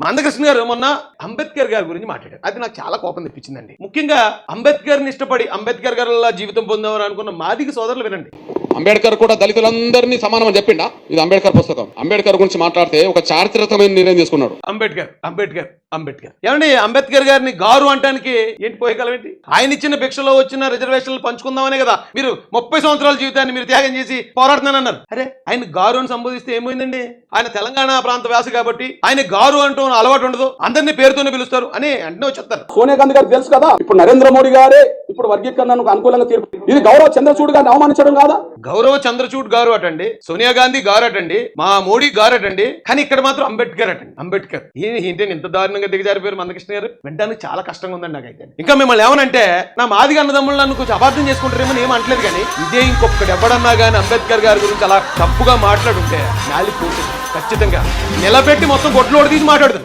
మందకృష్ణ గారు మొన్న అంబేద్కర్ గారి గురించి మాట్లాడారు. అది నాకు చాలా కోపం తెప్పించిందండి. ముఖ్యంగా అంబేద్కర్ని ఇష్టపడి అంబేద్కర్ గారి జీవితం పొందామని అనుకున్న మాదిగ సోదరులు వినండి. అంబేద్కర్ కూడా దళితులందరినీ సమానం అని చెప్పిండా? ఇది అంబేద్కర్ పుస్తకం. అంబేద్కర్ గురించి మాట్లాడితే ఒక చారిత్రకమైన నిర్ణయం తీసుకున్నాడు. అంబేద్కర్ ఏమండి, అంబేద్కర్ గారిని గారు అంటానికి ఏంటి పోయగలం ఏంటి? ఆయన ఇచ్చిన భిక్షలో వచ్చిన రిజర్వేషన్లు పంచుకుందామనే కదా మీరు 30 సంవత్సరాల జీవితాన్ని మీరు త్యాగం చేసి పోరాడుతున్నానన్నారు. అరే, ఆయన గారు అని సంబోధిస్తే ఏమైందండి? ఆయన తెలంగాణ ప్రాంత వ్యాస కాబట్టి ఆయన గారు అంటూ అలవాటు ఉండదు, అందరినీ పేరుతోనే పిలుస్తారు అని అంటే వచ్చేస్తారు. సోనియా గాంధీ గారికి తెలుసు కదా, ఇప్పుడు నరేంద్ర మోడీ గారే ఇప్పుడు వర్గీకరణకు అనుకూలంగా తీర్పు. ఇది గౌరవ చంద్రచూడ్ గారిని అవమానించడం కాదా? గౌరవ చంద్రచూడ్ గారు అటండి, సోనియా గాంధీ గారు అటండి, మా మోడీ గారు అటండి, కానీ ఇక్కడ మాత్రం అంబేద్కర్ అటండి. అంబేద్కర్ ఏంటంటే ఇంత దారుణంగా దిగజారిపోయారు మందకృష్ణ గారు. వినడానికి చాలా కష్టంగా ఉందండి నాకైతే. ఇంకా మిమ్మల్ని ఏమనంటే నా మాదిగ అన్నదమ్ములు నన్ను కొంచెం అపార్థం చేసుకుంటారేమని ఏం అంటలేదు, కానీ ఇదే ఇంకొకటి ఎవడన్నా కానీ అంబేద్కర్ గారి గురించి అలా తప్పుగా మాట్లాడుంటే నాలిపోతుంది ఖచ్చితంగా నిలబెట్టి మొత్తం గొడ్లోడు తీసి మాట్లాడుతుంది.